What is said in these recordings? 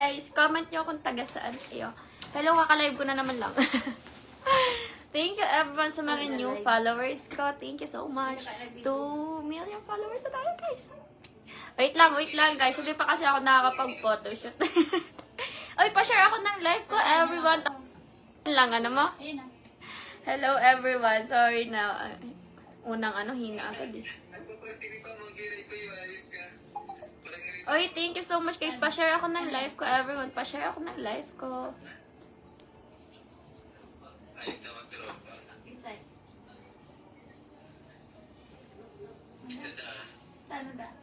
guys. Comment nyo kung taga saan kayo. Hello, kakalive ko na naman lang. Thank you everyone sa mga new followers ko. Thank you so much. 2 million followers na tayo, guys. Wait lang, guys. Hindi pa kasi ako nakakapag-photoshoot. Oy, pa-share ako ng live ko, everyone. Lang, ano mo? Hello, everyone. Sorry na. Unang hina agad eh. Oy, thank you so much, guys. Pa-share ako ng live ko, everyone. Pa-share ako ng live ko.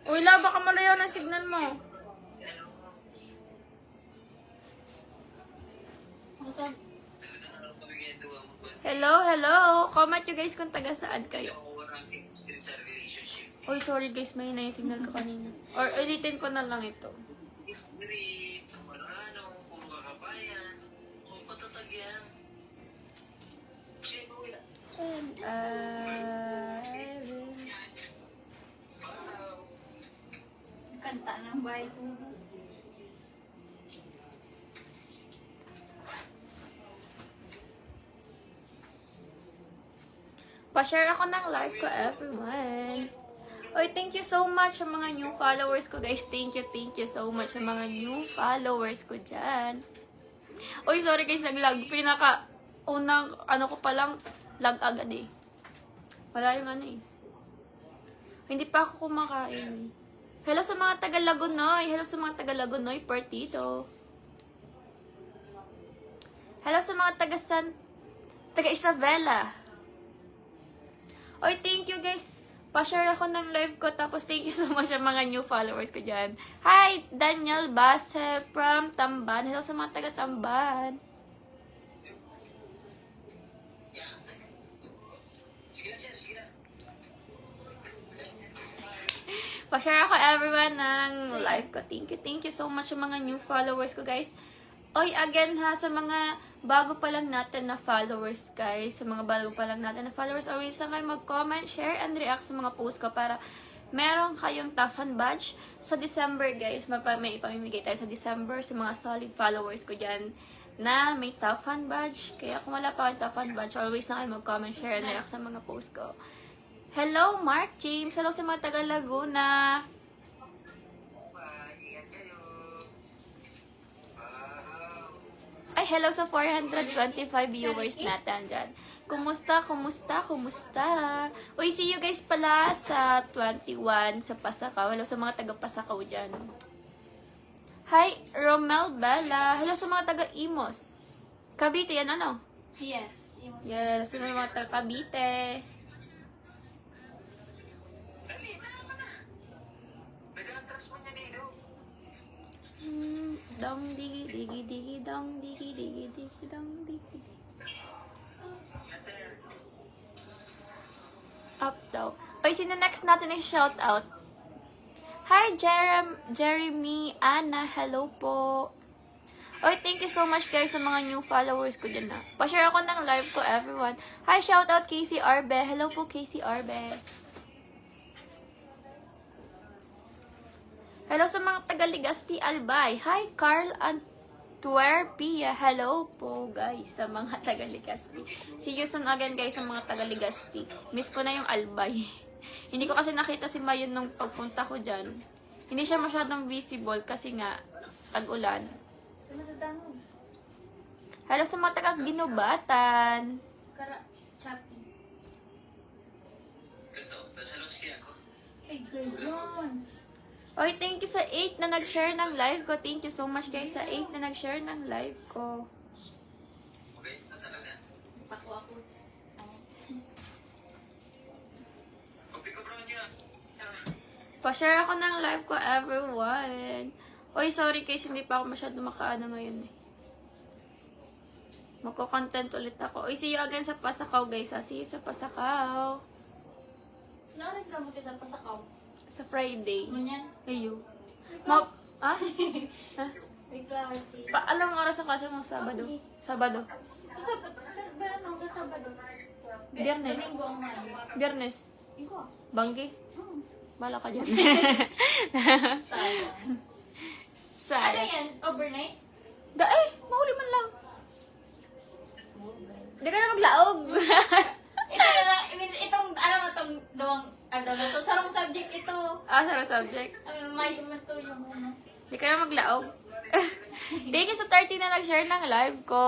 Uy, la, baka malayo ng signal mo. Hello. Comment you guys kung taga saan kayo. Uy, sorry guys, may na yung signal ko kanina. Or ulitin ko na lang ito. Kanta ng bahay. Pa-share ako ng live ko, everyone. Oy, thank you so much sa mga new followers ko, guys. Thank you so much sa mga new followers ko dyan. Oy, sorry guys, nag-lag. Unang ko palang lag agad eh. Wala yung Hindi pa ako kumakain eh. Hello sa mga taga-Lagunoy. Hello sa mga taga-Lagunoy, Partito. Hello sa mga taga-Isabela. Oy, thank you guys. Pa-share ako ng live ko. Tapos thank you so much sa mga new followers ko dyan. Hi, Daniel Base from Tamban. Hello sa mga taga-Tamban. Pa-share ako everyone ng live ko. Thank you so much sa mga new followers ko, guys. Oy, again ha, sa mga bago pa lang natin na followers, guys. Sa mga bago pa lang natin na followers, always lang kayo mag-comment, share, and react sa mga posts ko para meron kayong Tafan badge sa December, guys. May ipamimigay tayo sa December sa mga solid followers ko dyan na may Tafan badge. Kaya kung wala pa kayong Tafan badge, always lang kayo mag-comment, share, and react sa mga posts ko. Hello, Mark James. Hello sa mga taga-Laguna. Ay, hello sa 425 viewers natin dyan. Kumusta? Uy, see you guys pala sa 21 sa Pasakaw. Hello sa mga taga-Pasakaw dyan. Hi, Romel Bella. Hello sa mga taga-Imos. Cavite, yan ano? Yes. Yes, sa mga taga-Cavite. Dong digi digi digi dong digi digi digi dong digi digi. Up daw. Okay, sino next natin is shout out? Hi, Jeremy, Anna, hello po. Okay, thank you so much guys sa mga new followers ko dyan na. Pa-share ako ng live ko, everyone. Hi, shout out Casey Arbe. Hello po, Casey Arbe. Hello sa mga taga-Legazpi Albay. Hi, Carl Antwerpia. Hello po, guys, sa mga taga-Legazpi. See you soon again, guys, sa mga taga-Legazpi. Miss ko na yung Albay. Hindi ko kasi nakita si Mayon nung pagpunta ko dyan. Hindi siya masyadong visible kasi nga, tag-ulan. Hello sa mga taga-Ginubatan. Chapi. Ay, gano'n. Oy, thank you sa 8 na nag-share ng live ko. Thank you so much guys sa 8 na nag-share ng live ko. Pa-share ako ng live ko, everyone. Oy, sorry guys, hindi pa ako masyado makaano ngayon eh. Magko-content ulit ako. Oy, see you again sa Pasakaw guys. See you sa Pasakaw. Narin ka mo sa Pasakaw. Sa Friday. Manyan? Ayo. Ha? May klase. Anong oras ang klase mo? Sabado? Sabado. Sabado. Biyernes. Domingo ang Mayo. Biyernes. Iko. Banggi? Bala ka dyan. Sayang. Bisaya. yan? Overnight? Mahuli man lang. Hindi ka na maglaog. Ito na lang, I mean, itong, itong dalawang, ito, sarong subject ito. Sarap subject. May naman to yung Hindi ka na maglaog. Thank you sa 30 na nag-share ng live ko.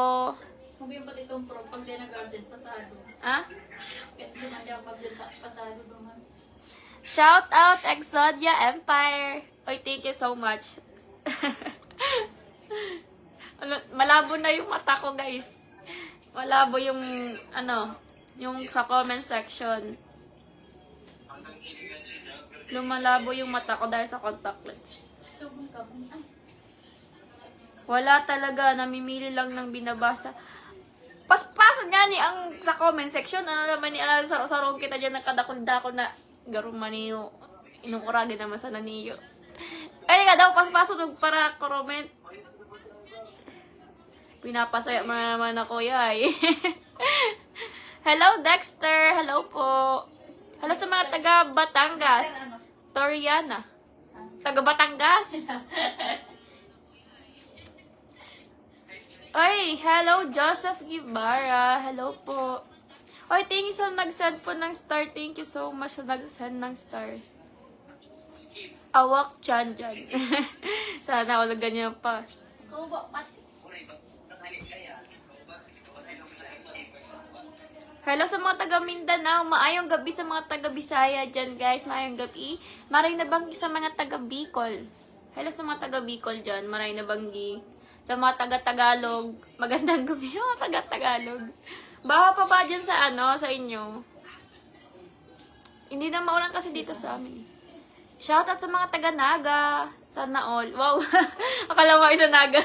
Sabi yung pati itong pro, pag di nag-absent, pasado. Ah? Duman di ako absent, pasado duman. Shout out Exodia Empire. Oy, thank you so much. Malabo na yung mata ko, guys. Malabo yung, yung sa comment section. Lumalabo yung mata ko dahil sa contact lens. Subong ka mo. Ay, Wala talaga, namimili lang ng binabasa. Paspasan nga ni ang sa comment section. Ano naman ni sa sarong kita dyan nakadakon-dakon na garumaniyo. Inunguragin naman sa naniyo. Ay nga daw, paspasan para comment. Pinapasaya mo na naman ako, yay. Hello, Dexter. Hello po. Hello sa mga taga Batangas. Toriana. Taga Batangas. Oy, hello, Joseph Guevara. Hello po. Oy, thank you sa nag-send po ng star. Thank you so much sa nag-send ng star. Awak chan dyan. Sana wala ganyan pa. kubo, pati. Hello sa mga taga Mindanao. Maayong gabi sa mga taga Bisaya dyan, guys. Maayong gabi. Maray na banggi sa mga taga Bicol. Hello sa mga taga Bicol dyan. Maray na banggi. Sa mga taga Tagalog. Magandang gabi mga taga Tagalog. Baha pa ba dyan sa sa inyo? Hindi na maulan kasi dito sa amin. Shoutout sa mga taga Naga. Sana all. Wow. Akala mo isa Naga.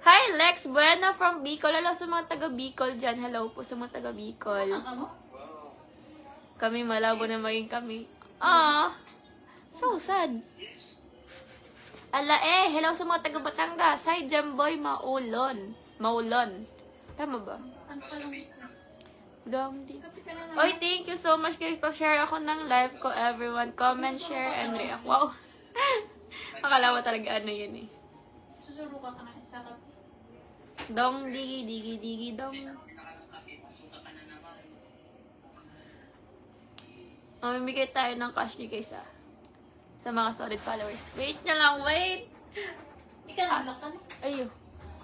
Hi, Lex Buena from Bicol. Hello sa mga taga Bicol dyan. Hello po sa mga taga Bicol. Ang mo? Kami malabo na maging kami. So sad. Hello sa mga taga Batangas. Hi, Jamboy Maulon. Tama ba? Ano ka lang? Dong di. Kapit ka na Oy, thank you so much guys. Pa-share ako ng live ko, everyone. Comment, share, and react. Wow. Akala mo talaga yun eh. Susuro ka na isa ka. Dong, digi, dong. Mamimigay tayo ng cash ni guys sa mga solid followers. Wait nyo lang, wait! Ikaw nag-lock ka na. Ayo,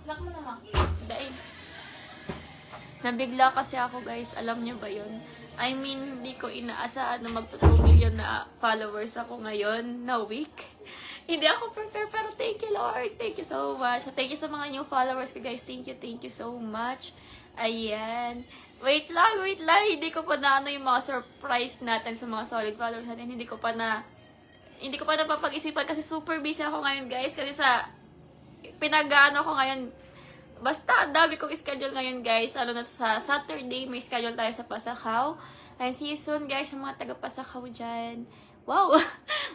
Lock mo naman. daig. Nabigla kasi ako guys, alam nyo ba yun? I mean, hindi ko inaasahan na magto-2 million na followers ako ngayon na week. Hindi ako prepare, pero thank you Lord. Thank you so much. Thank you sa mga new followers ko guys. Thank you so much. Ayan. Wait lang. Hindi ko pa na yung mga surprise natin sa mga solid followers natin. Hindi ko pa napapag-isipan kasi super busy ako ngayon guys. Kasi pinag-ano ko ngayon. Basta, dami kong schedule ngayon guys. Lalo na sa Saturday, may schedule tayo sa Pasakaw. And see you soon guys sa mga taga-Pasakaw dyan. Wow!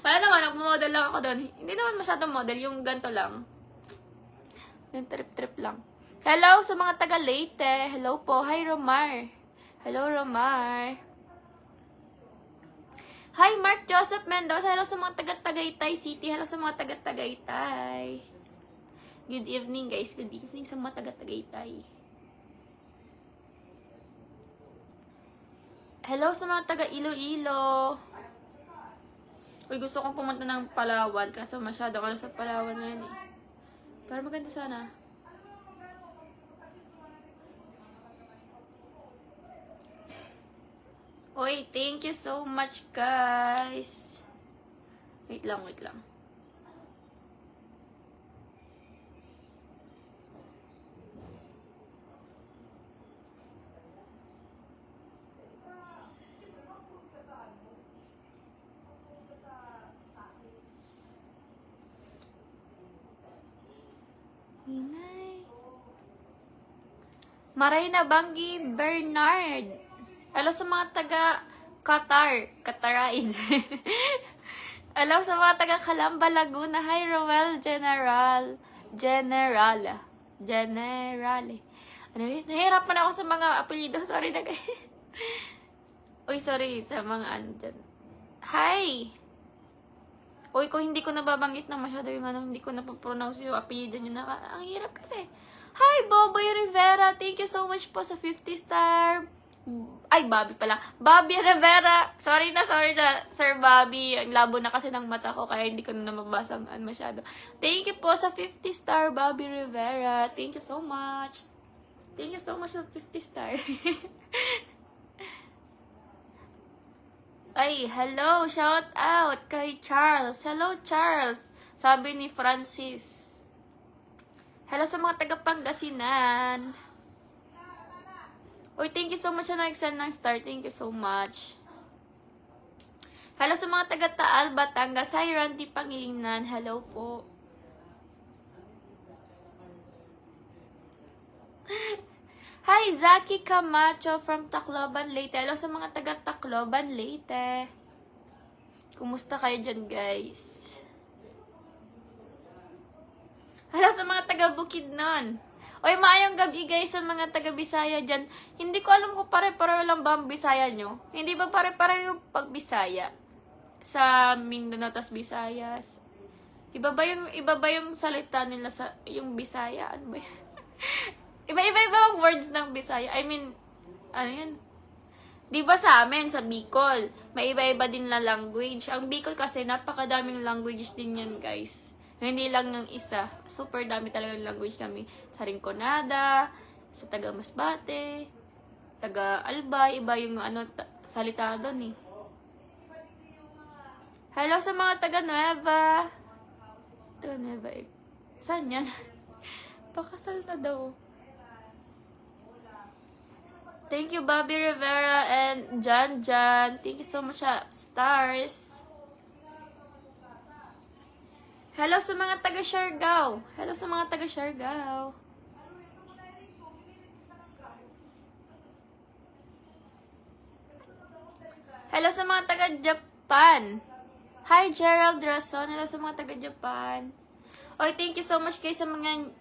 Wala naman, nag-model lang ako doon. Hindi naman masyadong model, yung ganito lang. Yung trip-trip lang. Hello sa mga taga Leyte. Hello po. Hi, Romar. Hello, Romar. Hi, Mark Joseph Mendoza. Hello sa mga taga Tagaytay City. Hello sa mga taga Tagaytay. Good evening, guys. Good evening sa mga taga Tagaytay. Hello sa mga taga Iloilo. Uy, gusto kong pumunta ng Palawan. Kaso masyado ka na sa Palawan ngayon eh. Pero maganda sana. Uy, thank you so much, guys. Wait lang. Marina Banggi Bernard. Hello sa mga taga Qataraid. Hello sa mga taga Calamba, Laguna. Hi, Roel Generale. Ano yun? Nahihirapan ako sa mga apelyido. Sorry na guys. Uy, sorry sa mga ano dyan. Hi! Uy, kung hindi ko nababanggit na masyado yung ano, hindi ko napapronounce yung apelyido nyo na, ang hirap kasi. Hi, Boboy Rivera! Thank you so much po sa 50 star. Ay, Bobby pala. Bobby Rivera! Sorry na, Sir Bobby. Ang labo na kasi ng mata ko, kaya hindi ko na mababasa masyado. Thank you po sa 50 star, Bobby Rivera. Thank you so much. Thank you so much sa 50 star. Ay, hello! Shout out kay Charles. Hello, Charles! Sabi ni Francis. Hello sa mga taga Pangasinan. Uy, thank you so much na nag-send ng star. Thank you so much. Hello sa mga taga Taal, Batangas. Hi, Randy Pangilinan. Hello po. Hi, Zaki Camacho from Tacloban, Leyte. Hello sa mga taga Tacloban, Leyte. Kumusta kayo dyan, guys? Hello sa mga taga Bukidnon. Oy, maayong gabi, guys, sa mga taga Bisaya dyan. Hindi ko alam kung pare-pareho lang ba ang Bisaya nyo. Hindi ba pare-pareho yung pag-Bisaya? Sa Mindanao, tas Visayas. Iba ba yung salita nila sa yung Bisaya? Ano ba yun? Iba-iba ang words ng Bisaya. I mean, ano yun? Di ba sa amin, sa Bicol, may iba-iba din na language. Ang Bicol kasi, napakadaming language din yan, guys. Hindi lang ng isa. Super dami talaga ng language kami. Sa Rinconada, sa taga Masbate, taga Albay, iba yung salita doon eh. Hello sa mga taga Nueva. Taga Nueva eh. Saan yan? Pakasal na daw. Thank you, Bobby Rivera and Jan. Thank you so much, stars. Hello sa mga taga Siargao. Hello sa mga taga Siargao. Hello sa mga taga Japan. Hi, Gerald Rason. Hello sa mga taga Japan. Oy, thank you so much guys sa mga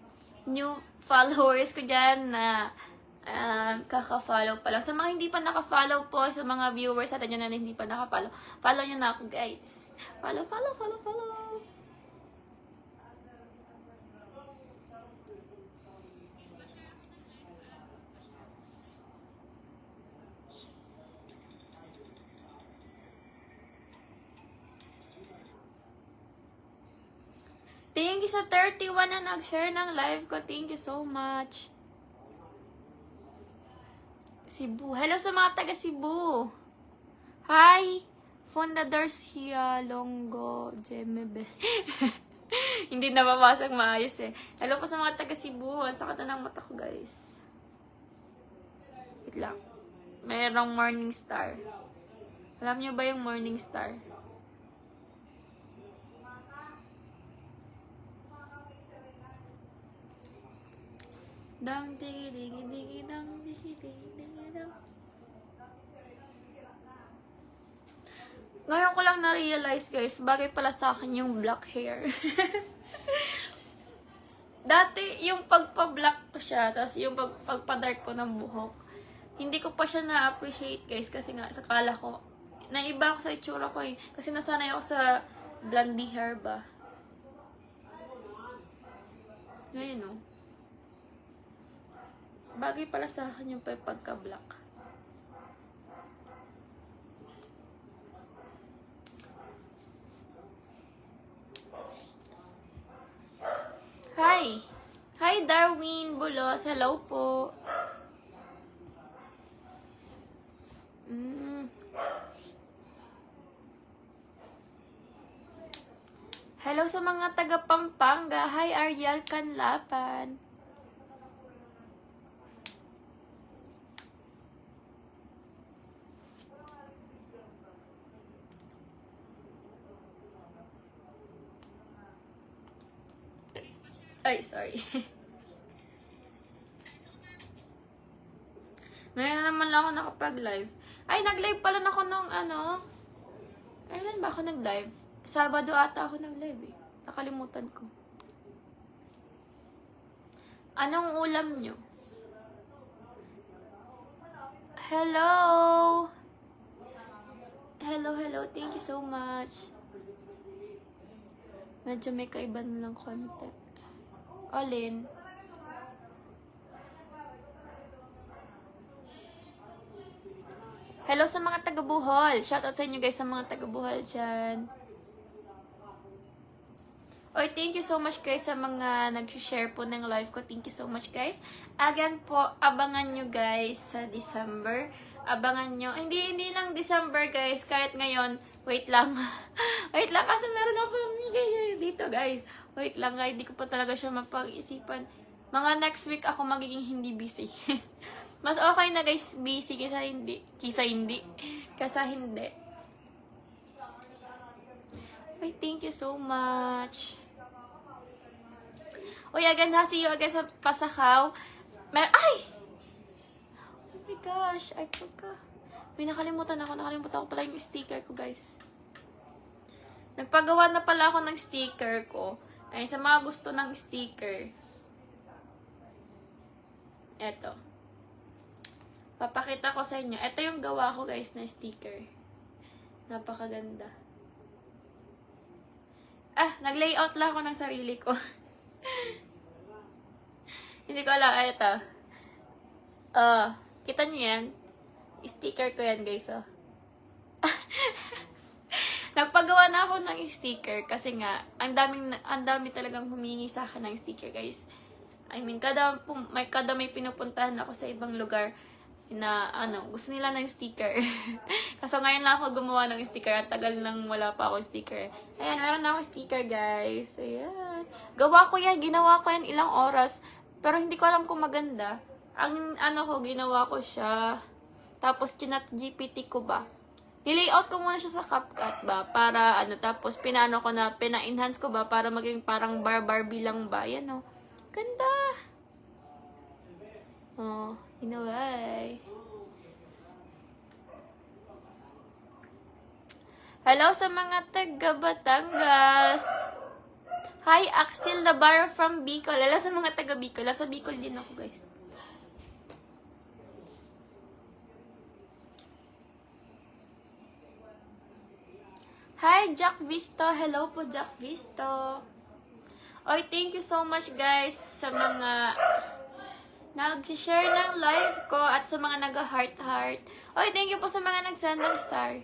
new followers ko dyan na kaka-follow pa lang. Sa mga hindi pa naka-follow po, sa mga viewers natin yun na hindi pa naka-follow, follow nyo na ako, guys. Follow. Thank you sa 31 na nag-share ng live ko. Thank you so much. Cebu. Hello sa mga taga Cebu. Hi! Fundador siya Longo Jemebe. Hindi nababasag maayos eh. Hello po sa mga taga Cebu. Ang sakit na ng mata ko, guys. Wait lang. Mayroong morning star. Alam niyo ba yung morning star? Dang digi digi digi dang digi digi digi dang. Ngayon ko lang na-realize, guys, bagay pala sa akin yung black hair. Dati, yung pagpa-black ko siya, tapos yung pagpa-dark ko ng buhok, hindi ko pa siya na-appreciate, guys, kasi nga, sakala ko, naiba ako sa itsura ko eh. Kasi nasanay ako sa blondie hair ba. Ngayon, no? Bagay pala sa akin yung pagka-black. Hi! Hi, Darwin Bulos. Hello po. Hello sa mga taga Pampanga. Hi, Ariel Canlapan. Ay, sorry. Ngayon naman lang ako nakapag-live. Ay, nag-live pala na ako nung Kailan ba ako nag-live? Sabado ata ako nag-live eh. Nakalimutan ko. Anong ulam nyo? Hello! Hello. Thank you so much. Medyo may kaiban lang konti. Alin? Hello sa mga taga-Bohol. Shoutout sa inyo guys sa mga taga-Bohol dyan. Oy, thank you so much guys sa mga nag-share po ng live ko. Thank you so much guys. Again po, abangan nyo guys sa December. Abangan nyo. Hindi lang December guys. Kahit ngayon, wait lang. Wait lang kasi meron ako mamigay dito guys. Wait lang guys, hindi ko pa talaga siya mapag-isipan. Mga next week ako magiging hindi busy. Mas okay na guys, busy kaysa hindi. Kaysa hindi. Ay, thank you so much. Uy, again ha, see you again sa Pasakaw. Ay! Oh my gosh, I forgot. May nakalimutan ko pala yung sticker ko, guys. Nagpagawa na pala ako ng sticker ko. Ay, sa mga gusto ng sticker. Eto. Papakita ko sa inyo. Ito yung gawa ko, guys, na sticker. Napakaganda. Nag-layout lang ako ng sarili ko. Hindi ko alam. Ito. Kita niyo yan? Sticker ko yan, guys, oh. Nagpagawa na ako ng sticker kasi nga, ang dami talagang humingi sa akin ng sticker, guys. I mean, kada may pinupuntahan ako sa ibang lugar na, gusto nila ng sticker. Kaso ngayon lang ako gumawa ng sticker. Ang tagal nang wala pa ako sticker. Ayan, meron na akong sticker, guys. Ayan. Ginawa ko yan ilang oras. Pero hindi ko alam kung maganda. Ginawa ko siya. Tapos, chinat GPT ko ba? Nilayout ko muna siya sa CapCut ba? Para, tapos, pina-enhance ko ba? Para maging parang Barbie lang ba? Yan, oh. Ganda! Oh, inaway. Hello sa mga taga Batangas. Hi, Axel Navarro from Bicol. Hello sa mga taga Bicol. Sa Bicol din ako, guys. Hi, Jack Visto. Hello po, Jack Visto. Oy, thank you so much, guys, sa mga nag-share ng live ko at sa mga nag-heart-heart. Oy, thank you po sa mga nag-send ng star.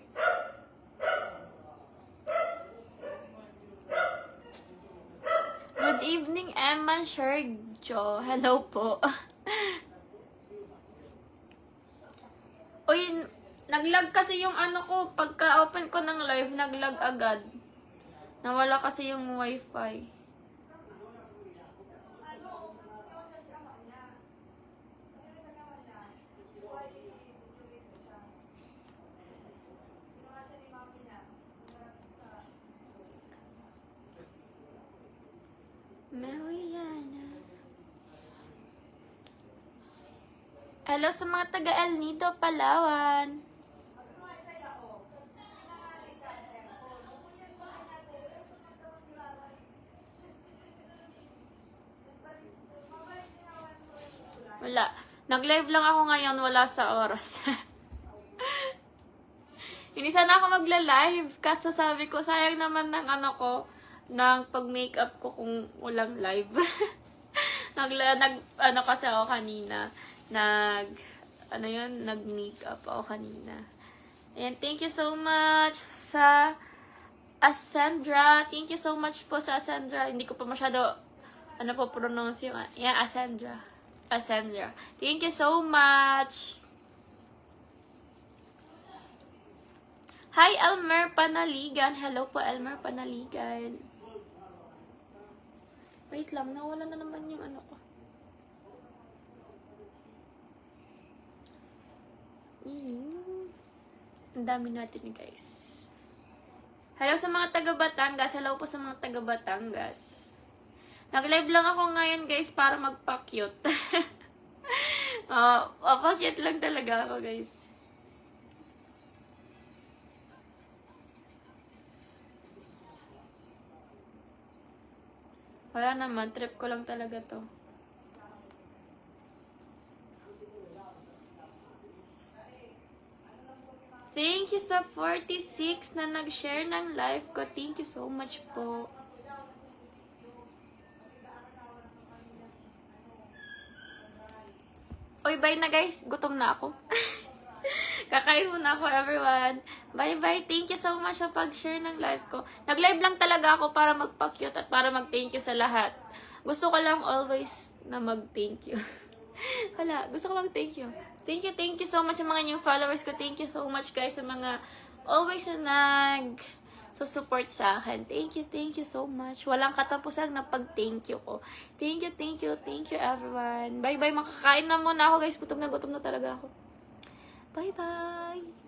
Good evening, Emma Sergio. Hello po. Uy, nag-lag kasi yung ko. Pagka-open ko ng live, nag-lag agad. Nawala kasi yung wifi. Mariana. Hello sa mga taga El Nido, Palawan. Wala. Nag-live lang ako ngayon, wala sa oras. Hindi sana ako magla-live kasi sabi ko, sayang naman ng ng pag-makeup ko kung walang live. Kasi ako kanina. Nag-makeup ako kanina. Ayan, thank you so much sa Asandra. Thank you so much po sa Asandra. Hindi ko pa masyado, pronounce yung, Asandra. Thank you so much. Hi, Elmer Panaligan. Hello po, Elmer Panaligan. Wait lang, nawala na naman yung ko. Ang dami natin, guys. Hello sa mga taga Batangas. Hello po sa mga taga Batangas. Nag-live lang ako ngayon, guys, para magpa-cute. Pa-cute lang talaga ako, guys. Wala naman, trip ko lang talaga to. Thank you sa 46 na nag-share ng live ko. Thank you so much po. Uy, bye na guys. Gutom na ako. Kakain muna ako, everyone. Bye-bye. Thank you so much sa pag-share ng live ko. Nag-live lang talaga ako para magpa-cute at para mag-thank you sa lahat. Gusto ko lang always na mag-thank you. Wala. Gusto ko lang thank you. Thank you so much sa mga new followers ko. Thank you so much guys sa mga always na support sa akin. Thank you so much. Walang katapusan na pag-thank you ko. Thank you everyone. Bye-bye. Makakain na muna ako guys. Gutom na talaga ako. Bye-bye!